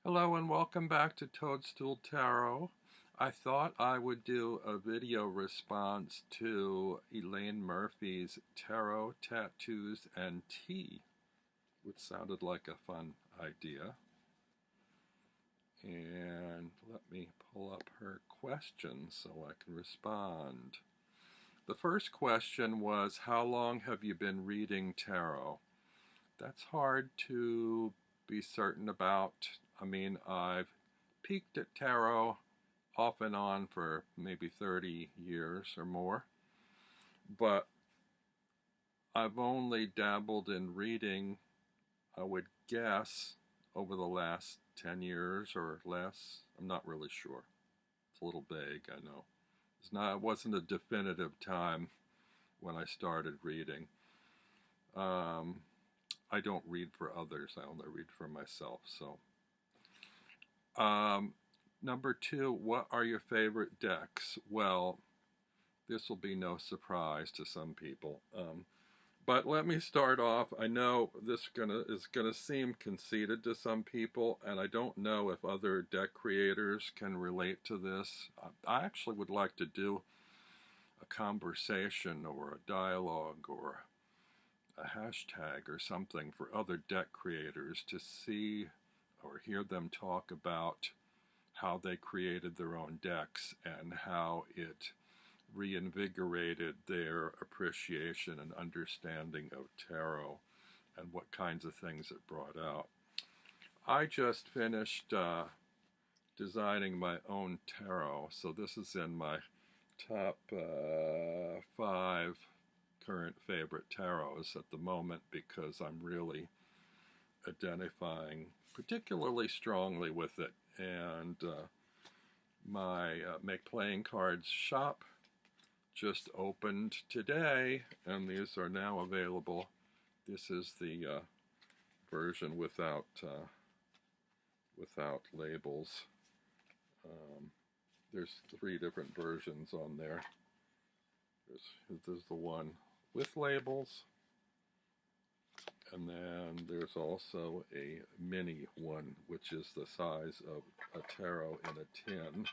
Hello and welcome back to Toadstool Tarot. I thought I would do a video response to Elaine Murphy's Tarot, Tattoos, and Tea, which sounded like a fun idea. And let me pull up her questions so I can respond. The first question was, how long have you been reading tarot? That's hard to be certain about. I've peeked at tarot off and on for maybe 30 years or more, but I've only dabbled in reading, I would guess, over the last 10 years or less. I'm not really sure. It's a little vague, I know. It wasn't a definitive time when I started reading. I don't read for others, I only read for myself. Number two, what are your favorite decks? Well, this will be no surprise to some people. But let me start off. I know this is gonna seem conceited to some people, and I don't know if other deck creators can relate to this. I actually would like to do a conversation or a dialogue or a hashtag or something for other deck creators to see or hear them talk about how they created their own decks and how it reinvigorated their appreciation and understanding of tarot and what kinds of things it brought out. I just finished designing my own tarot, so this is in my top 5 current favorite tarots at the moment because I'm really identifying particularly strongly with it. And my Make Playing Cards shop just opened today, and these are now available. This is the version without labels. There's 3 different versions on there. There's the one with labels, and then there's also a mini one, which is the size of a tarot in a tin.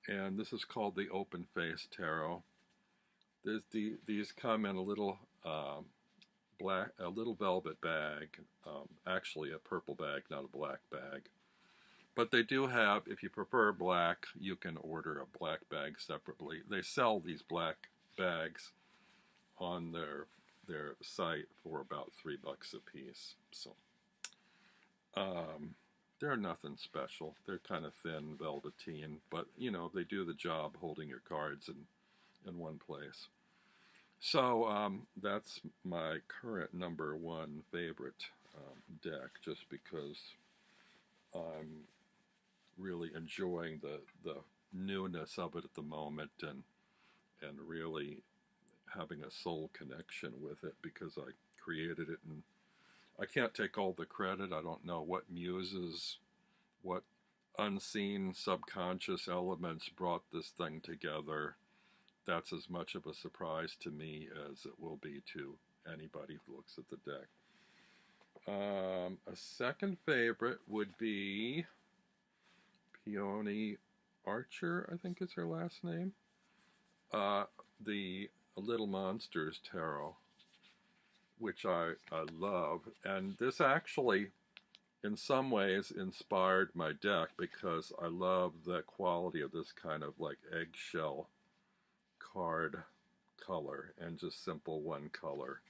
And this is called the Open Face Tarot. These come in a little a little velvet bag, actually a purple bag, not a black bag. But they do have, if you prefer black, you can order a black bag separately. They sell these black bags on their site for about $3 a piece. So they're nothing special. They're kind of thin, velveteen, but they do the job holding your cards in one place. So that's my current number 1 favorite deck, just because I'm really enjoying the newness of it at the moment, and really having a soul connection with it because I created it, and I can't take all the credit. I don't know what muses, what unseen subconscious elements brought this thing together. That's as much of a surprise to me as it will be to anybody who looks at the deck. A second favorite would be Peony Archer, I think is her last name. The Little Monsters Tarot, which I love. And this actually, in some ways, inspired my deck because I love the quality of this kind of like eggshell card color and just simple one color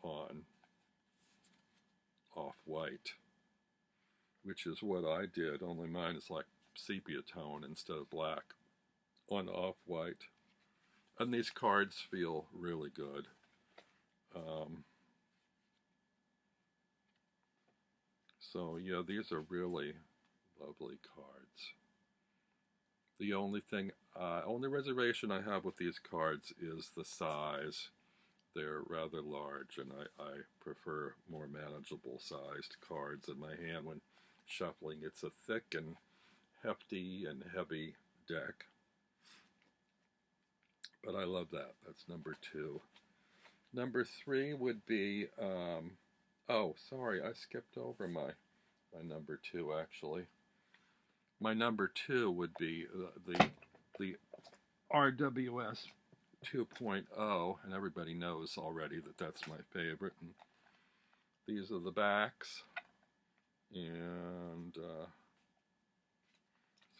on off-white, which is what I did, only mine is like sepia tone instead of black on off-white. And these cards feel really good. So yeah, these are really lovely cards. The only reservation I have with these cards is the size. They're rather large, and I prefer more manageable sized cards in my hand when shuffling. It's a thick and hefty and heavy deck, but I love that. That's number 2. Number 3 would be Oh, sorry, I skipped over my number two actually. My number two would be the RWS 2.0, and everybody knows already that that's my favorite. And these are the backs, and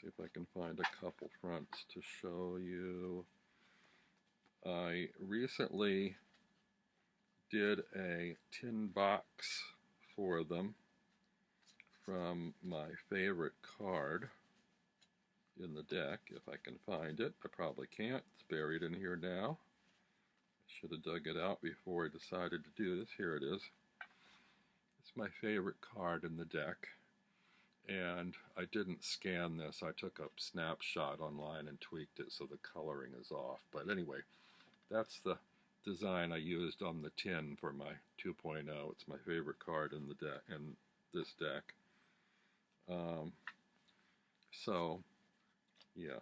see if I can find a couple fronts to show you. I recently did a tin box for them from my favorite card in the deck, if I can find it. I probably can't. It's buried in here now. I should have dug it out before I decided to do this. Here it is. It's my favorite card in the deck. And I didn't scan this. I took a snapshot online and tweaked it so the coloring is off. But anyway, that's the design I used on the tin for my 2.0. It's my favorite card in the deck, in this deck. So yeah,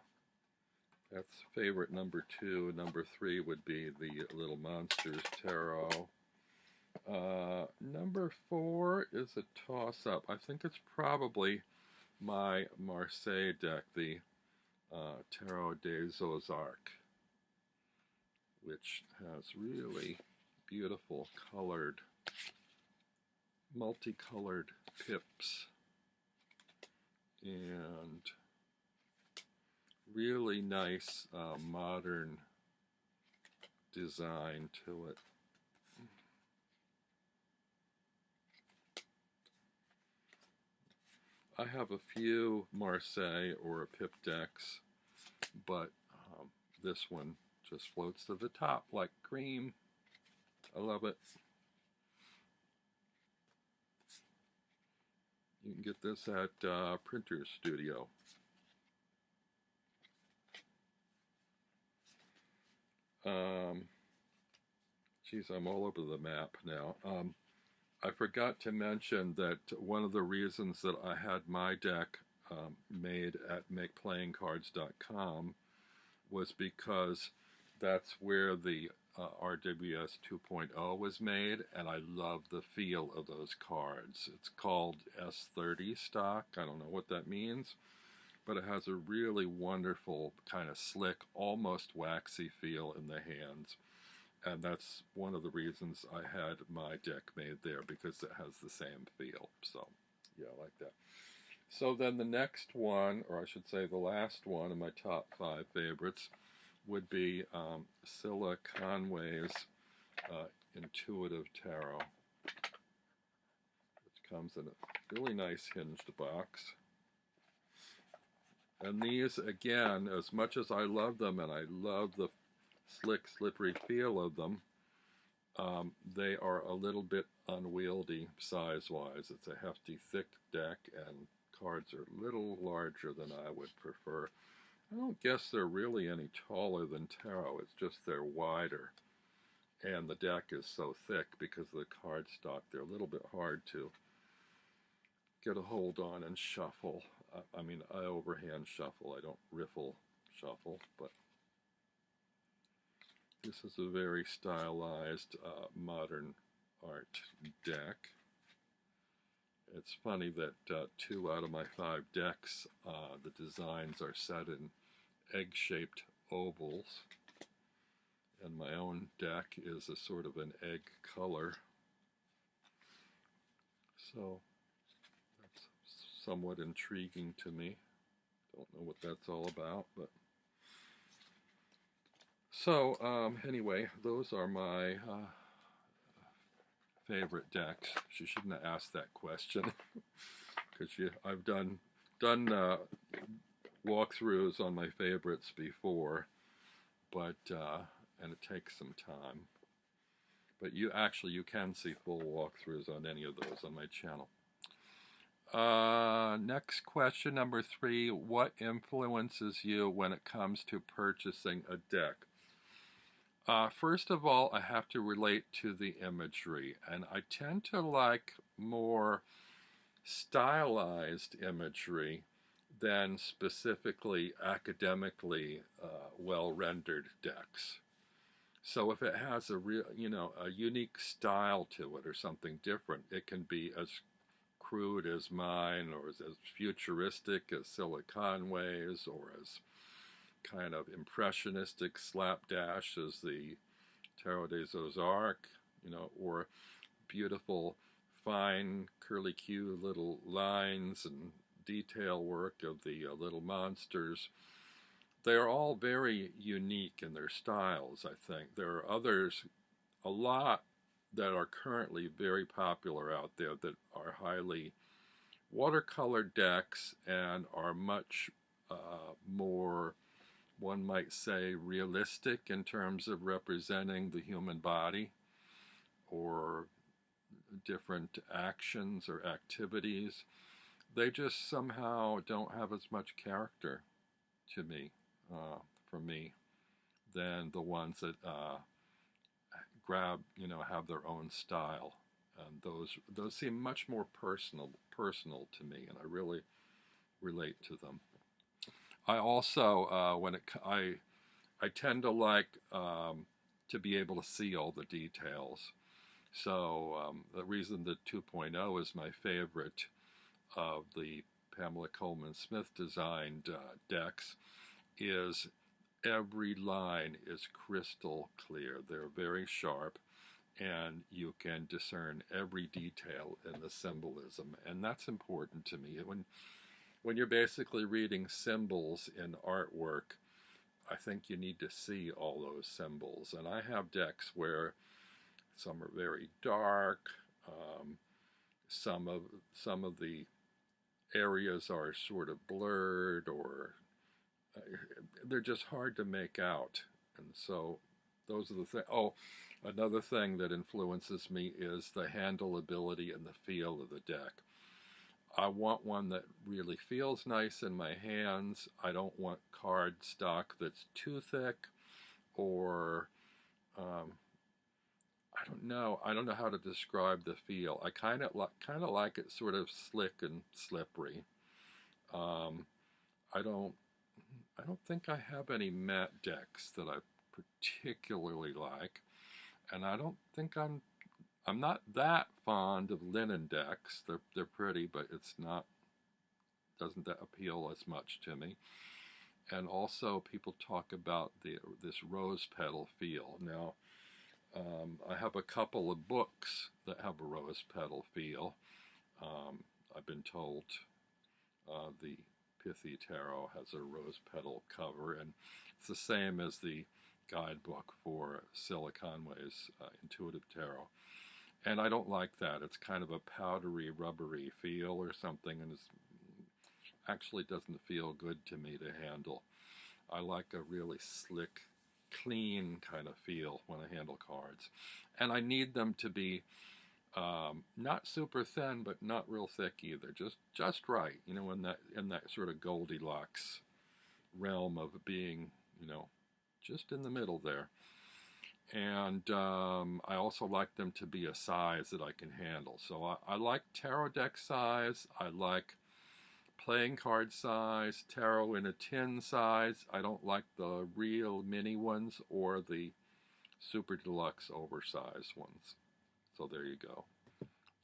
that's favorite number two. Number three would be the Little Monsters Tarot. Number four is a toss-up. I think it's probably my Marseille deck, the Tarot des Ozarks, which has really beautiful colored, multicolored pips and really nice modern design to it. I have a few Marseille or Pip decks, but this one just floats to the top like cream. I love it. You can get this at Printer's Studio. Geez, I'm all over the map now. I forgot to mention that one of the reasons that I had my deck made at makeplayingcards.com was because that's where the RWS 2.0 was made, and I love the feel of those cards. It's called S30 stock. I don't know what that means, but it has a really wonderful kind of slick, almost waxy feel in the hands. And that's one of the reasons I had my deck made there, because it has the same feel. So, yeah, I like that. So then the next one, or I should say the last one of my top five favorites, would be Scylla Conway's Intuitive Tarot, which comes in a really nice hinged box. And these, again, as much as I love them, and I love the slick, slippery feel of them, they are a little bit unwieldy size-wise. It's a hefty, thick deck, and cards are a little larger than I would prefer. I don't guess they're really any taller than tarot. It's just they're wider, and the deck is so thick because of the cardstock. They're a little bit hard to get a hold on and shuffle. I mean, I overhand shuffle. I don't riffle shuffle, but this is a very stylized modern art deck. It's funny that 2 out of my 5 decks, the designs are set in egg-shaped ovals, and my own deck is a sort of an egg color. So that's somewhat intriguing to me. Don't know what that's all about, but so anyway, those are my favorite decks. She shouldn't have asked that question because I've done walkthroughs on my favorites before, but and it takes some time. But you can see full walkthroughs on any of those on my channel. Next question, number 3. What influences you when it comes to purchasing a deck? First of all, I have to relate to the imagery, and I tend to like more stylized imagery than specifically academically well-rendered decks. So if it has a real, a unique style to it or something different, it can be as crude as mine, or as futuristic as Silicon Ways, or as kind of impressionistic slapdash as the Tarot des Ozarks, or beautiful, fine, curly-Q little lines and detail work of the little monsters. They're all very unique in their styles, I think. There are others, a lot, that are currently very popular out there that are highly watercolor decks and are much more, one might say, realistic in terms of representing the human body or different actions or activities. They just somehow don't have as much character to me, for me, than the ones that have their own style. And those seem much more personal to me, and I really relate to them. I also, I tend to like to be able to see all the details. So the reason that 2.0 is my favorite of the Pamela Coleman Smith designed decks is every line is crystal clear. They're very sharp, and you can discern every detail in the symbolism, and that's important to me. When you're basically reading symbols in artwork, I think you need to see all those symbols. And I have decks where some are very dark, some of the areas are sort of blurred, or they're just hard to make out. And so those are the things. Oh, another thing that influences me is the handleability and the feel of the deck. I want one that really feels nice in my hands. I don't want card stock that's too thick, or I don't know. I don't know how to describe the feel. I kind of like it sort of slick and slippery. Um, I don't think I have any matte decks that I particularly like, and I don't think I'm not that fond of linen decks. They're pretty, but doesn't that appeal as much to me. And also, people talk about this rose petal feel. Now, I have a couple of books that have a rose petal feel. I've been told the Pithy Tarot has a rose petal cover, and it's the same as the guidebook for Silicon Ways Intuitive Tarot. And I don't like that. It's kind of a powdery, rubbery feel or something, and it actually doesn't feel good to me to handle. I like a really slick, clean kind of feel when I handle cards. And I need them to be not super thin, but not real thick either. Just right, in that sort of Goldilocks realm of being, just in the middle there. And I also like them to be a size that I can handle. So I like tarot deck size. I like playing card size, tarot in a tin size. I don't like the real mini ones or the super deluxe oversized ones. So there you go.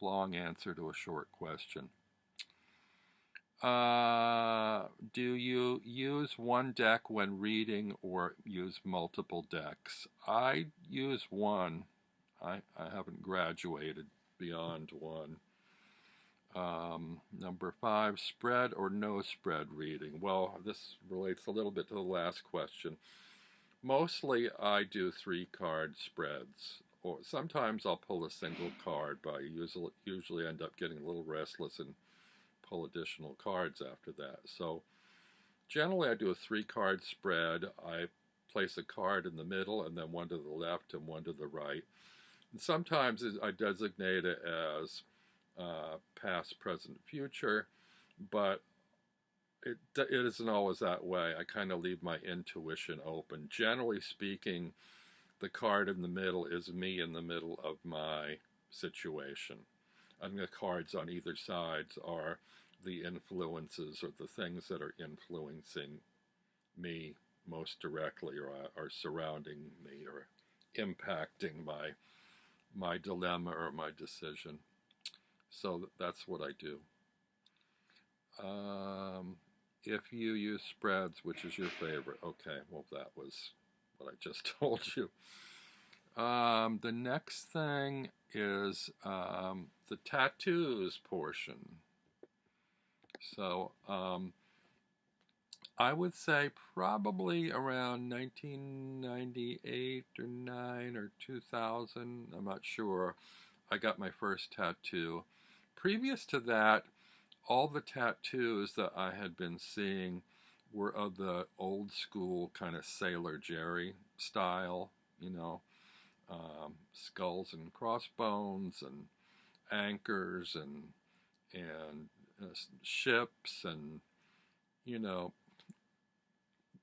Long answer to a short question. Do you use one deck when reading or use multiple decks? I use one. I haven't graduated beyond one. Number 5, spread or no spread reading? Well, this relates a little bit to the last question. Mostly I do 3-card spreads, or sometimes I'll pull a single card, but I usually end up getting a little restless and pull additional cards after that. So generally I do a 3-card spread. I place a card in the middle, and then one to the left and one to the right. And sometimes I designate it as past, present, future, but it isn't always that way. I kind of leave my intuition open. Generally speaking, the card in the middle is me in the middle of my situation, and the cards on either side are the influences or the things that are influencing me most directly, or are surrounding me, or impacting my dilemma or my decision. So that's what I do. Um, if you use spreads, which is your favorite? Okay, well, that was what I just told you. The next thing is the tattoos portion. So I would say probably around 1998 or 9 or 2000. I'm not sure. I got my first tattoo. Previous to that, all the tattoos that I had been seeing were of the old school kind of Sailor Jerry style, skulls and crossbones and anchors and ships and you know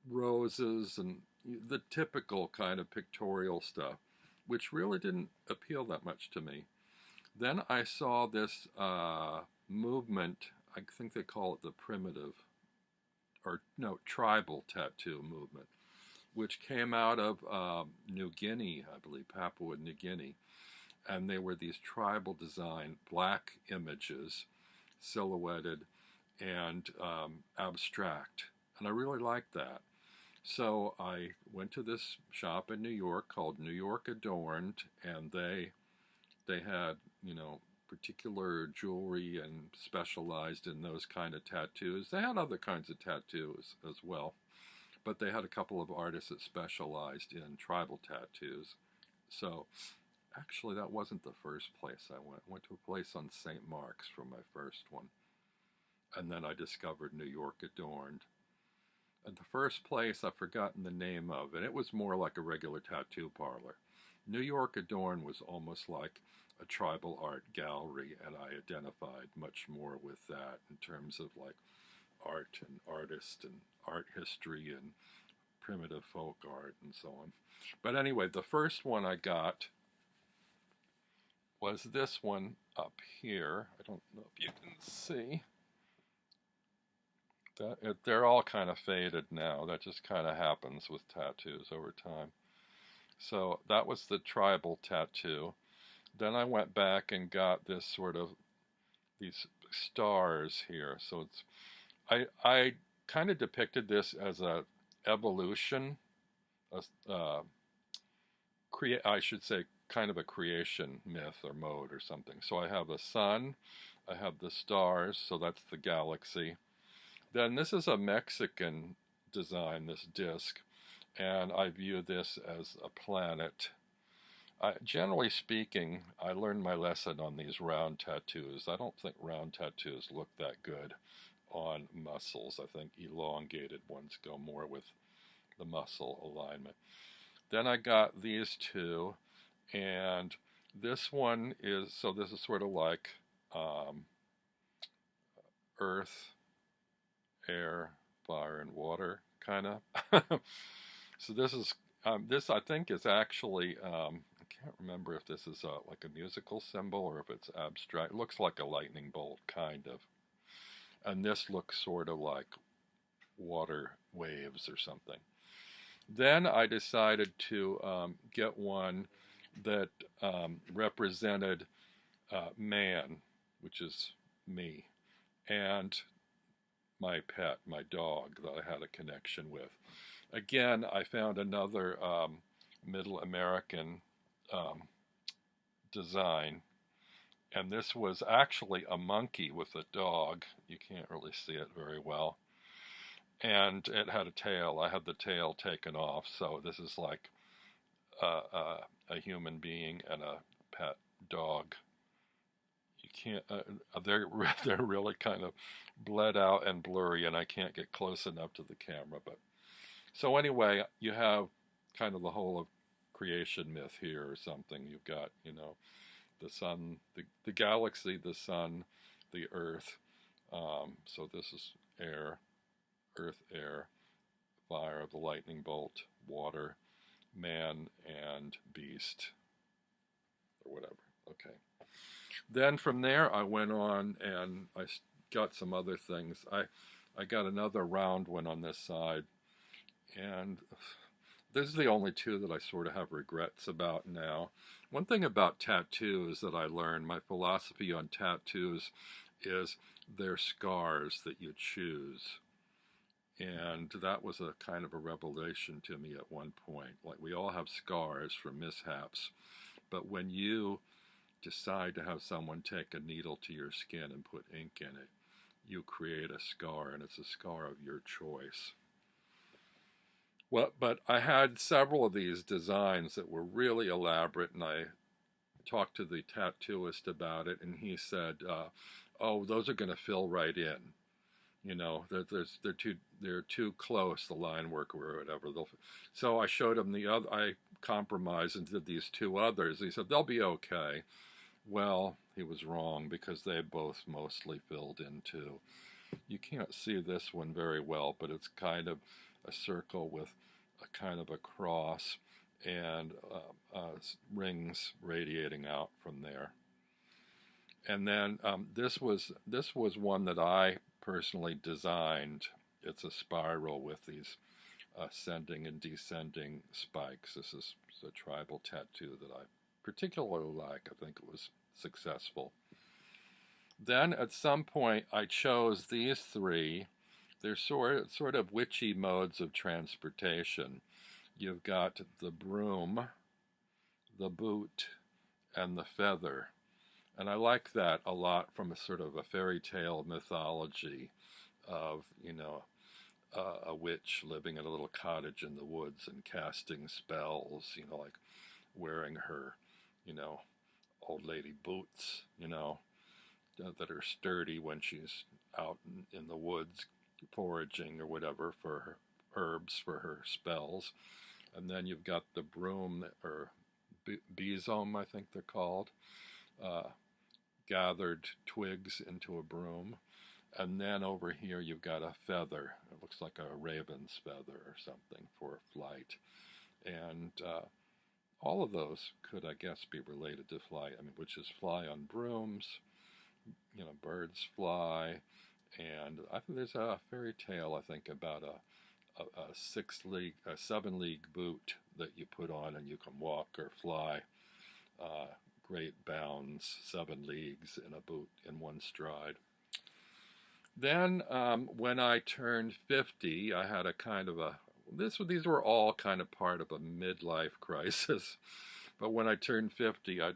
roses and the typical kind of pictorial stuff, which really didn't appeal that much to me. Then I saw this movement. I think they call it the primitive or no tribal tattoo movement, which came out of New Guinea, I believe, Papua New Guinea. And they were these tribal design black images, silhouetted and abstract. And I really liked that. So I went to this shop in New York called New York Adorned, and they had, particular jewelry and specialized in those kind of tattoos. They had other kinds of tattoos as well, but they had a couple of artists that specialized in tribal tattoos. So actually, that wasn't the first place I went. I went to a place on St. Mark's for my first one. And then I discovered New York Adorned. And the first place I've forgotten the name of, and it was more like a regular tattoo parlor. New York Adorned was almost like a tribal art gallery, and I identified much more with that in terms of like art and artist and art history and primitive folk art and so on. But anyway, the first one I got was this one up here. I don't know if you can see. They're all kind of faded now. That just kind of happens with tattoos over time. So that was the tribal tattoo. Then I went back and got this sort of these stars here. So I kind of depicted this as a evolution, I should say kind of a creation myth or mode or something. So I have the sun, I have the stars, so that's the galaxy. Then this is a Mexican design, this disc, and I view this as a planet. Generally speaking, I learned my lesson on these round tattoos. I don't think round tattoos look that good on muscles. I think elongated ones go more with the muscle alignment. Then I got these two, and this one is, so this is sort of like earth, air, fire, and water, kind of. So this I think is actually, I can't remember if this is like a musical symbol or if it's abstract. It looks like a lightning bolt, kind of. And this looks sort of like water waves or something. Then I decided to get one that represented man, which is me, and my pet, my dog, that I had a connection with. Again, I found another Middle American design, and this was actually a monkey with a dog. You can't really see it very well. And it had a tail. I had the tail taken off, so this is like a human being and a pet dog. You can't. They're really kind of bled out and blurry, and I can't get close enough to the camera. But so anyway, you have kind of the whole of creation myth here or something. You've got the sun, the galaxy, the sun, the earth. So this is air. Earth, air, fire, the lightning bolt, water, man, and beast, or whatever. Okay. Then from there, I went on and I got some other things. I got another round one on this side, and This is the only two that I sort of have regrets about now. One thing about tattoos that I learned, my philosophy on tattoos is they're scars that you choose. And that was a kind of a revelation to me at one point. Like, we all have scars from mishaps, but when you decide to have someone take a needle to your skin and put ink in it, you create a scar, and it's a scar of your choice. Well, but I had several of these designs that were really elaborate, and I talked to the tattooist about it, and he said, "Oh, those are going to fill right in. You know, they're too close, the line work or whatever." So I showed him the other. I compromised and did these two others. He said they'll be okay. Well, he was wrong because they both mostly filled in too. You can't see this one very well, but it's kind of a circle with a kind of a cross and rings radiating out from there. And then this was one that I personally designed. It's a spiral with these ascending and descending spikes. This is a tribal tattoo that I particularly like. I think it was successful. Then at some point I chose these three. They're sort of witchy modes of transportation. You've got the broom, the boot, and the feather. And I like that a lot from a sort of a fairy tale mythology of, a witch living in a little cottage in the woods and casting spells, like wearing her, you know, old lady boots, that are sturdy when she's out in the woods foraging or whatever for her herbs for her spells. And then you've got the broom, or besom, I think they're called, uh, gathered twigs into a broom. And then over here you've got a feather. It looks like a raven's feather or something for flight. And all of those could, I guess, be related to flight. I mean, witches fly on brooms, birds fly. And I think there's a fairy tale, I think, about a 7 league boot that you put on and you can walk or fly great bounds, 7 leagues in a boot in one stride. Then when I turned 50, I had a kind of these were all kind of part of a midlife crisis. But when I turned 50, I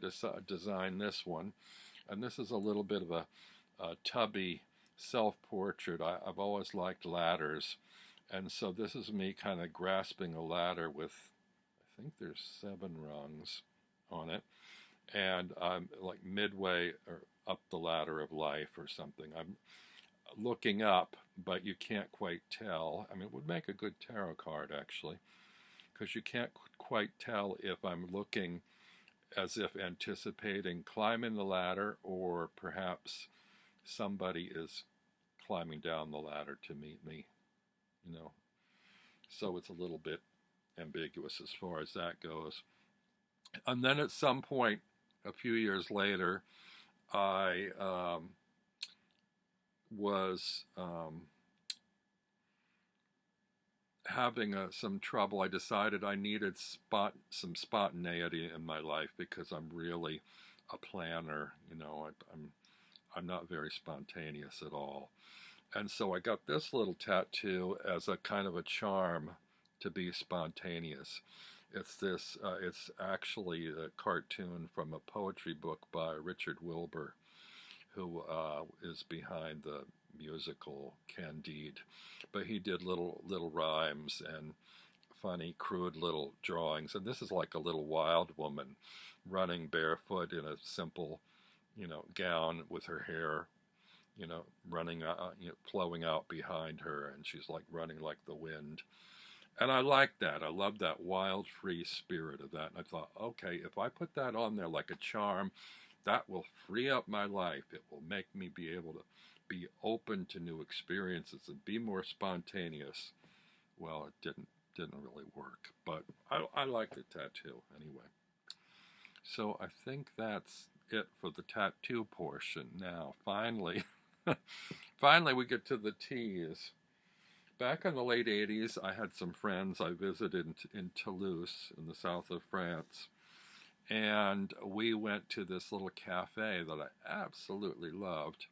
designed this one. And this is a little bit of a tubby self-portrait. I've always liked ladders. And so this is me kind of grasping a ladder with, I think there's 7 rungs on it. And I'm like midway or up the ladder of life or something. I'm looking up, but you can't quite tell. I mean, it would make a good tarot card, actually, because you can't quite tell if I'm looking as if anticipating climbing the ladder, or perhaps somebody is climbing down the ladder to meet me, So it's a little bit ambiguous as far as that goes. And then at some point, a few years later, I was having some trouble. I decided I needed some spontaneity in my life because I'm really a planner. I'm not very spontaneous at all. And so I got this little tattoo as a kind of a charm to be spontaneous. It's actually a cartoon from a poetry book by Richard Wilbur, who is behind the musical Candide. But he did little rhymes and funny, crude little drawings. And this is like a little wild woman running barefoot in a simple, gown with her hair, running, flowing out behind her, and she's like running like the wind. And I like that. I love that wild, free spirit of that. And I thought, okay, if I put that on there like a charm, that will free up my life. It will make me be able to be open to new experiences and be more spontaneous. Well, it didn't really work, but I like the tattoo anyway. So I think that's it for the tattoo portion. Now, finally, finally we get to the T's. back in the late 80s, I had some friends I visited in Toulouse in the south of France. And we went to this little cafe that I absolutely loved.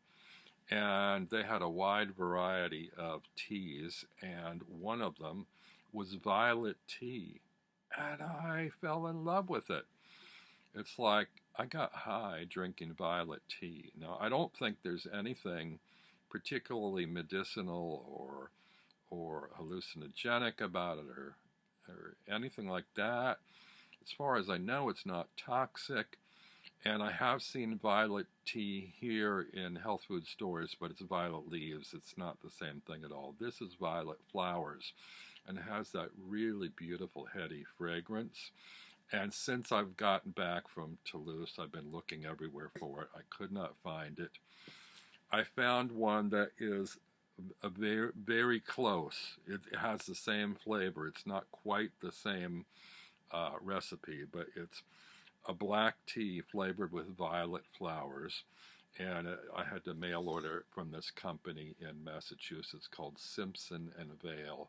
And they had a wide variety of teas, and one of them was violet tea. And I fell in love with it. It's like I got high drinking violet tea. Now, I don't think there's anything particularly medicinal or hallucinogenic about it or anything like that. As far as I know, it's not toxic. And I have seen violet tea here in health food stores, but it's violet leaves. It's not the same thing at all. This is violet flowers, and it has that really beautiful, heady fragrance. And since I've gotten back from Toulouse, I've been looking everywhere for it. I could not find it. I found one that is a very, very close. It has the same flavor. It's not quite the same recipe, but it's a black tea flavored with violet flowers. And I had to mail order from this company in Massachusetts called Simpson and Vale.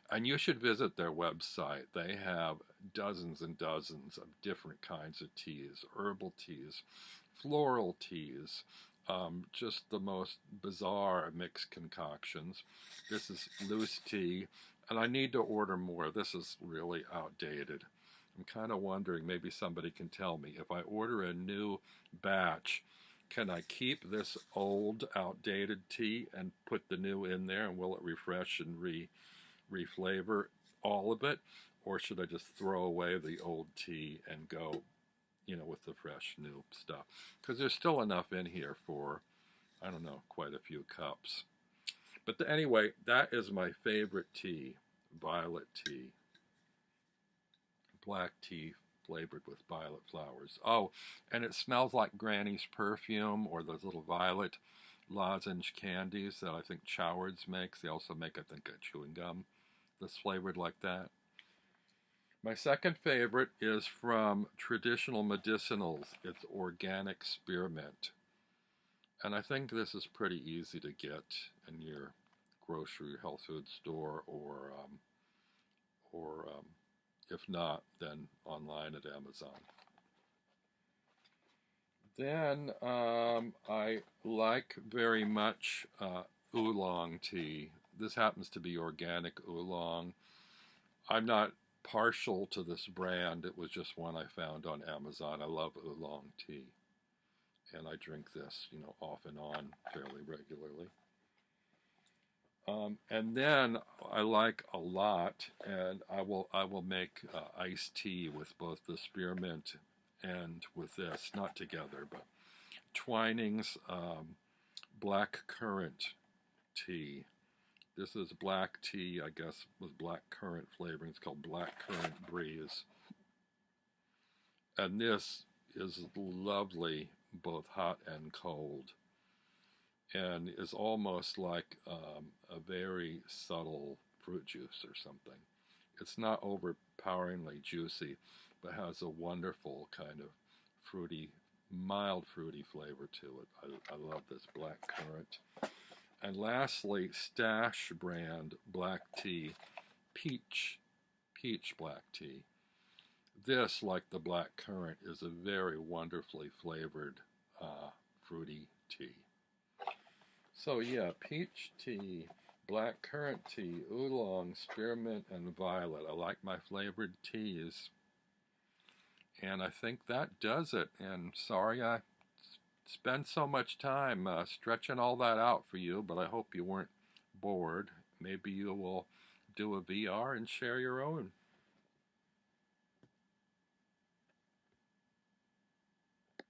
And you should visit their website. They have dozens and dozens of different kinds of teas, herbal teas, floral teas, just the most bizarre mixed concoctions. This is loose tea, and I need to order more. This is really outdated. I'm kind of wondering, maybe somebody can tell me, if I order a new batch, can I keep this old, outdated tea and put the new in there, and will it refresh and reflavor all of it? Or should I just throw away the old tea and go, with the fresh new stuff? Because there's still enough in here for, I don't know, quite a few cups. But anyway, that is my favorite tea, violet tea. Black tea flavored with violet flowers. Oh, and it smells like Granny's perfume or those little violet lozenge candies that I think Choward's makes. They also make, I think, a chewing gum that's flavored like that. My second favorite is from Traditional Medicinals. It's Organic Spearmint. And I think this is pretty easy to get in your grocery health food store or if not, then online at Amazon. Then I like very much oolong tea. This happens to be organic oolong. I'm not partial to this brand. It was just one I found on Amazon. I love oolong tea, and I drink this, off and on fairly regularly. And then I like a lot, and I will make iced tea with both the spearmint and with this, not together, but Twining's black currant tea. This is black tea, I guess, with black currant flavoring. It's called Black Currant Breeze. And this is lovely, both hot and cold, and is almost like a very subtle fruit juice or something. It's not overpoweringly juicy, but has a wonderful kind of fruity, mild fruity flavor to it. I love this black currant. And lastly, Stash brand black tea, peach black tea. This, like the black currant, is a very wonderfully flavored fruity tea. So yeah, peach tea, black currant tea, oolong, spearmint, and violet. I like my flavored teas. And I think that does it. And sorry I spend so much time stretching all that out for you, but I hope you weren't bored. Maybe you will do a VR and share your own